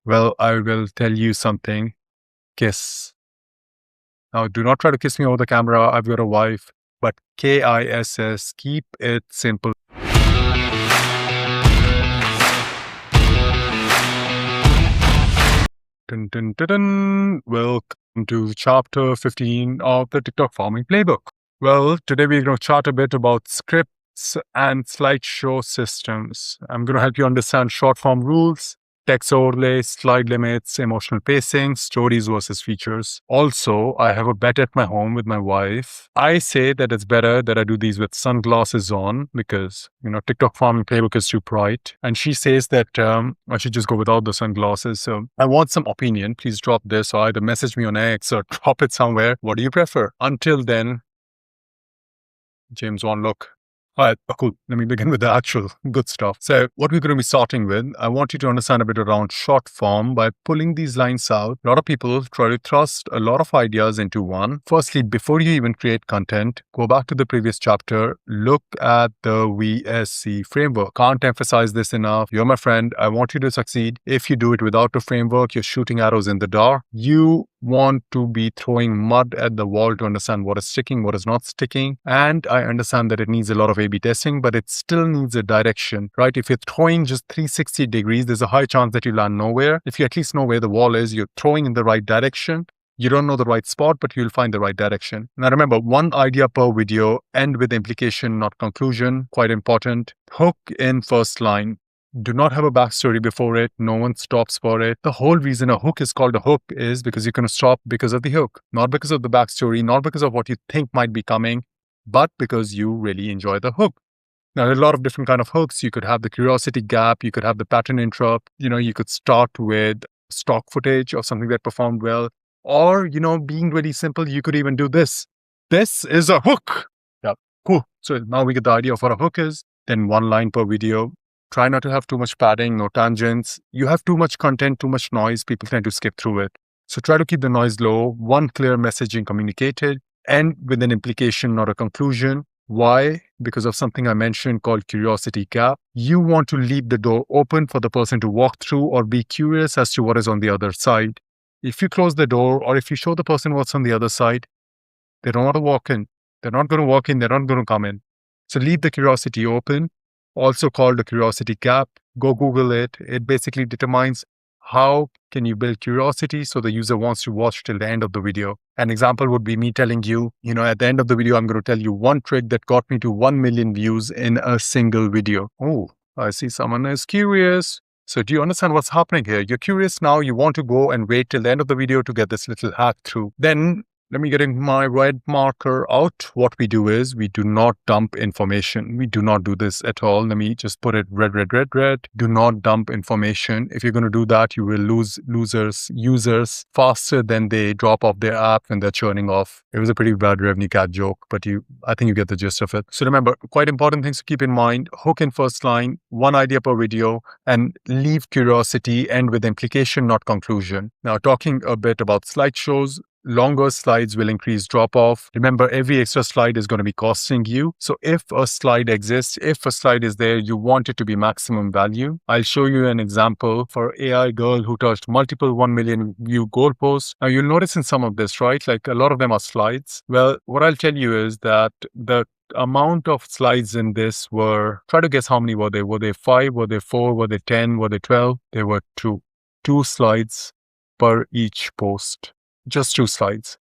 Well, I will tell you something. Kiss. Now, do not try to kiss me over the camera. I've got a wife. But KISS, keep it simple. Dun, dun, dun, dun. Welcome to chapter 15 of the TikTok farming playbook. Well, today we're going to chat a bit about scripts and slideshow systems. I'm going to help you understand short form rules, text overlay, slide limits, emotional pacing, stories versus features. Also, I have a bet at my home with my wife. I say that it's better that I do these with sunglasses on because, TikTok farming playbook is too bright. And she says that I should just go without the sunglasses. So I want some opinion. Please drop this or either message me on X or drop it somewhere. What do you prefer? Until then, James Wan, look. All right, cool. Let me begin with the actual good stuff. So what we're going to be starting with, I want you to understand a bit around short form by pulling these lines out. A lot of people try to thrust a lot of ideas into one. Firstly, before you even create content, go back to the previous chapter, look at the VSC framework. Can't emphasize this enough. You're my friend. I want you to succeed. If you do it without the framework, you're shooting arrows in the dark. You want to be throwing mud at the wall to understand what is sticking, what is not sticking. And I understand that it needs a lot of A/B testing, but it still needs a direction, right? If you're throwing just 360 degrees, there's a high chance that you land nowhere. If you at least know where the wall is, you're throwing in the right direction. You don't know the right spot, but you'll find the right direction. Now remember, one idea per video, end with implication, not conclusion. Quite important. Hook in first line. Do not have a backstory before it. No one stops for it. The whole reason a hook is called a hook is because you're going to stop because of the hook, not because of the backstory, not because of what you think might be coming, but because you really enjoy the hook. Now, there are a lot of different kind of hooks. You could have the curiosity gap. You could have the pattern interrupt. You could start with stock footage of something that performed well. Or, being really simple, you could even do this. This is a hook. Yeah, cool. So now we get the idea of what a hook is. Then one line per video. Try not to have too much padding, no tangents. You have too much content, too much noise. People tend to skip through it. So try to keep the noise low. One clear messaging communicated. End with an implication, not a conclusion. Why? Because of something I mentioned called curiosity gap. You want to leave the door open for the person to walk through or be curious as to what is on the other side. If you close the door or if you show the person what's on the other side, they don't want to walk in. They're not going to walk in. They're not going to come in. So leave the curiosity open. Also called the curiosity gap. Go Google it. It basically determines how can you build curiosity so the user wants to watch till the end of the video. An example would be me telling you, at the end of the video, I'm going to tell you one trick that got me to 1 million views in a single video. Oh, I see someone is curious. So do you understand what's happening here? You're curious now. You want to go and wait till the end of the video to get this little hack through. Then let me get my red marker out. What we do is we do not dump information. We do not do this at all. Let me just put it red, red, red, red. Do not dump information. If you're going to do that, you will lose users faster than they drop off their app and they're churning off. It was a pretty bad revenue cat joke, but I think you get the gist of it. So remember, quite important things to keep in mind. Hook in first line, one idea per video, and leave curiosity, end with implication, not conclusion. Now, talking a bit about slideshows. Longer slides will increase drop-off. Remember, every extra slide is going to be costing you. So if a slide exists, if a slide is there, you want it to be maximum value. I'll show you an example for AI girl who touched multiple 1 million view goalposts. Now, you'll notice in some of this, right? Like a lot of them are slides. Well, what I'll tell you is that the amount of slides in this were, try to guess how many were they? Were they 5? Were they 4? Were they 10? Were they 12? They were 2. 2 slides per each post. Just 2 slides.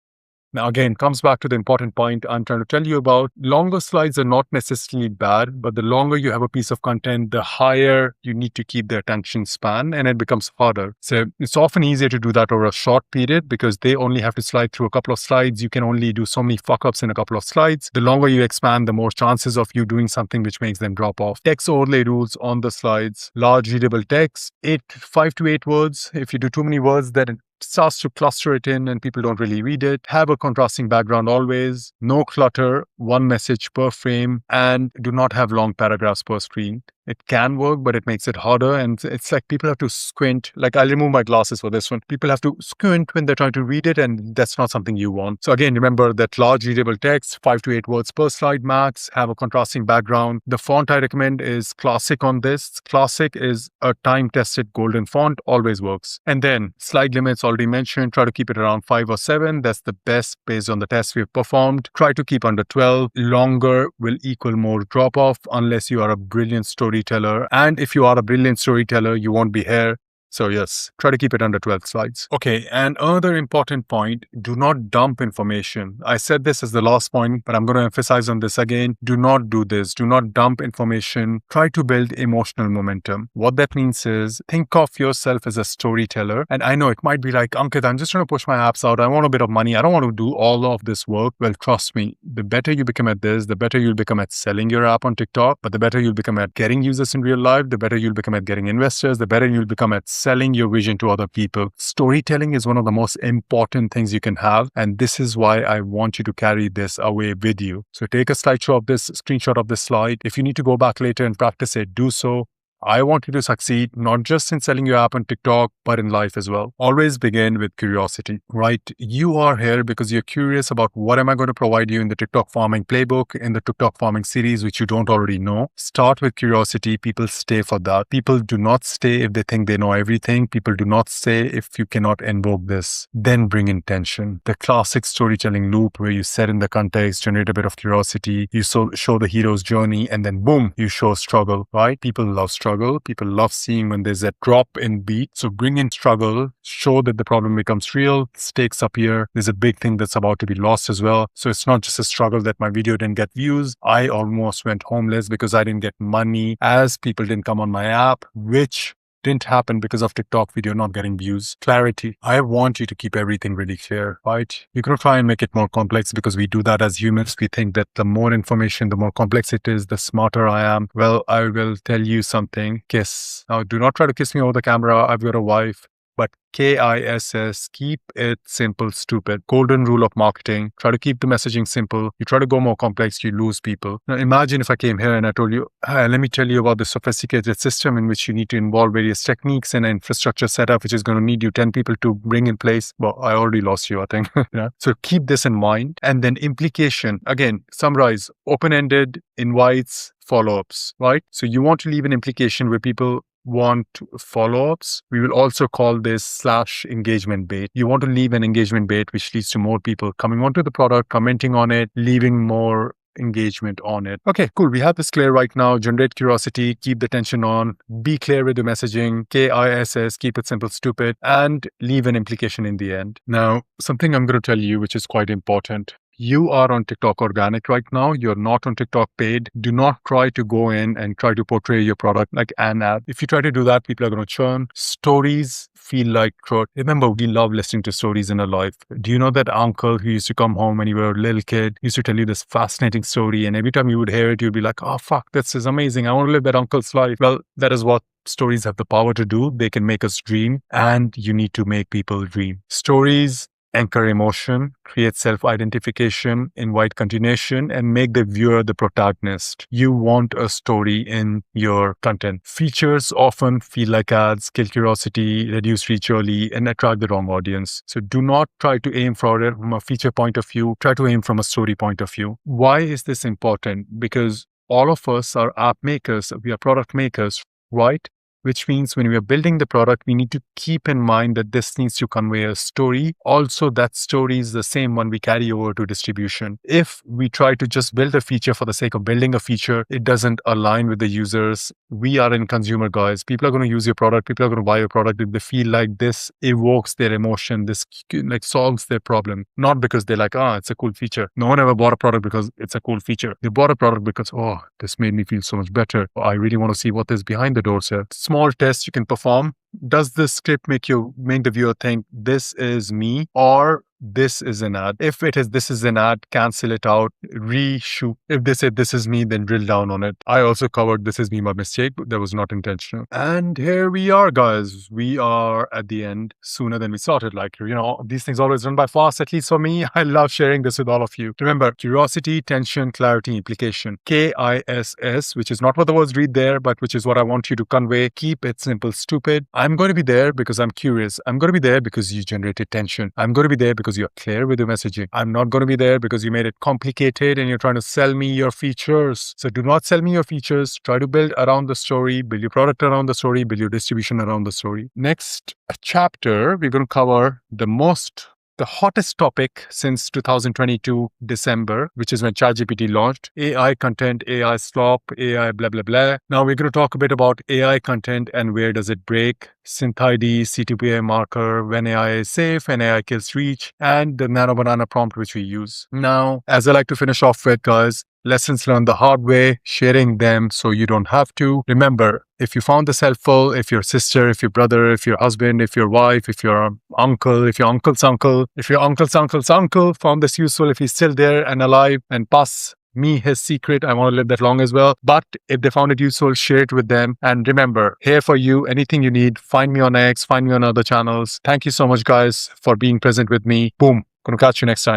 Now, again, comes back to the important point I'm trying to tell you about. Longer slides are not necessarily bad, but the longer you have a piece of content, the higher you need to keep the attention span, and it becomes harder. So it's often easier to do that over a short period because they only have to slide through a couple of slides. You can only do so many fuck-ups in a couple of slides. The longer you expand, the more chances of you doing something which makes them drop off. Text overlay rules on the slides. Large readable text, 5 to 8 words. If you do too many words, then it starts to cluster it in and people don't really read it. Have a contrasting background always. No clutter, one message per frame, and do not have long paragraphs per screen. It can work, but it makes it harder. And it's like people have to squint. Like I'll remove my glasses for this one. People have to squint when they're trying to read it, and that's not something you want. So again, remember that large readable text, 5 to 8 words per slide max, have a contrasting background. The font I recommend is Classic on this. Classic is a time-tested golden font, always works. And then slide limits already mentioned, try to keep it around 5 or 7. That's the best based on the tests we've performed. Try to keep under 12. Longer will equal more drop-off unless you are a brilliant storyteller. And if you are a brilliant storyteller, you won't be here. So yes, try to keep it under 12 slides. Okay, and another important point, do not dump information. I said this as the last point, but I'm going to emphasize on this again. Do not do this. Do not dump information. Try to build emotional momentum. What that means is think of yourself as a storyteller. And I know it might be like, Ankit, I'm just trying to push my apps out. I want a bit of money. I don't want to do all of this work. Well, trust me, the better you become at this, the better you'll become at selling your app on TikTok, but the better you'll become at getting users in real life, the better you'll become at getting investors, the better you'll become at selling your vision to other people. Storytelling is one of the most important things you can have. And this is why I want you to carry this away with you. So take a slideshow of this, screenshot of this slide. If you need to go back later and practice it, do so. I want you to succeed, not just in selling your app on TikTok, but in life as well. Always begin with curiosity, right? You are here because you're curious about what am I going to provide you in the TikTok farming playbook, in the TikTok farming series, which you don't already know. Start with curiosity. People stay for that. People do not stay if they think they know everything. People do not stay if you cannot invoke this. Then bring intention. The classic storytelling loop where you set in the context, generate a bit of curiosity, you show the hero's journey, and then boom, you show struggle, right? People love struggle. People love seeing when there's a drop in beat. So bring in struggle, show that the problem becomes real, stakes appear. There's a big thing that's about to be lost as well. So it's not just a struggle that my video didn't get views. I almost went homeless because I didn't get money as people didn't come on my app, which didn't happen because of TikTok video not getting views. Clarity. I want you to keep everything really clear, right? You're going to try and make it more complex because we do that as humans. We think that the more information, the more complex it is, the smarter I am. Well, I will tell you something. Kiss. Now, do not try to kiss me over the camera. I've got a wife. But KISS, keep it simple, stupid. Golden rule of marketing. Try to keep the messaging simple. You try to go more complex, you lose people. Now imagine if I came here and I told you, hey, let me tell you about the sophisticated system in which you need to involve various techniques and an infrastructure setup, which is going to need you 10 people to bring in place. Well, I already lost you, I think. Yeah. So keep this in mind. And then implication. Again, summarize, open-ended, invites, follow-ups, right? So you want to leave an implication where people want follow-ups. We will also call this /engagement bait. You want to leave an engagement bait which leads to more people coming onto the product, commenting on it, leaving more engagement on it. Okay, cool. We have this clear right now. Generate curiosity, keep the tension on, be clear with the messaging, KISS, keep it simple, stupid, and leave an implication in the end. Now, something I'm going to tell you which is quite important. You are on TikTok organic right now. You're not on TikTok paid. Do not try to go in and try to portray your product like an ad. If you try to do that, people are going to churn. Stories feel like truth. Remember, we love listening to stories in our life. Do you know that uncle who used to come home when you were a little kid, used to tell you this fascinating story, and every time you would hear it, you'd be like, oh, fuck, this is amazing. I want to live that uncle's life. Well, that is what stories have the power to do. They can make us dream, and you need to make people dream. Stories anchor emotion, create self-identification, invite continuation, and make the viewer the protagonist. You want a story in your content. Features often feel like ads, kill curiosity, reduce reach early, and attract the wrong audience. So do not try to aim for it from a feature point of view. Try to aim from a story point of view. Why is this important? Because all of us are app makers. We are product makers, right? Which means when we are building the product, we need to keep in mind that this needs to convey a story. Also, that story is the same one we carry over to distribution. If we try to just build a feature for the sake of building a feature, it doesn't align with the users. We are in consumer guys. People are going to use your product. People are going to buy your product if they feel like this evokes their emotion, this like solves their problem. Not because they're like, it's a cool feature. No one ever bought a product because it's a cool feature. They bought a product because, this made me feel so much better. I really want to see what is behind the doors here. Small tests you can perform. Does this script make the viewer think this is me, or this is an ad. If it is this is an ad, cancel it out, reshoot. If they say this is me, then drill down on it. I also covered this is me by mistake, but that was not intentional. And here we are, guys. We are at the end sooner than we started. Like, these things always run by fast, at least for me. I love sharing this with all of you. Remember, curiosity, tension, clarity, implication. KISS, which is not what the words read there, but which is what I want you to convey. Keep it simple, stupid. I'm going to be there because I'm curious. I'm going to be there because you generated tension. I'm going to be there because you're clear with your messaging. I'm not going to be there because you made it complicated and you're trying to sell me your features. So do not sell me your features. Try to build around the story, build your product around the story, build your distribution around the story. Next chapter, we're going to cover the hottest topic since 2022 December, which is when ChatGPT launched. AI content, AI slop, AI blah, blah, blah. Now we're going to talk a bit about AI content and where does it break, synth ID, C2PA marker, when AI is safe, when AI kills reach, and the nano banana prompt which we use. Now, as I like to finish off with, guys, lessons learned the hard way, sharing them so you don't have to. Remember, if you found this helpful, if your sister, if your brother, if your husband, if your wife, if your uncle, if your uncle's uncle, if your uncle's uncle's uncle found this useful, if he's still there and alive and pass me his secret, I want to live that long as well. But if they found it useful, share it with them. And remember, here for you, anything you need, find me on X, find me on other channels. Thank you so much, guys, for being present with me. Boom. Gonna catch you next time.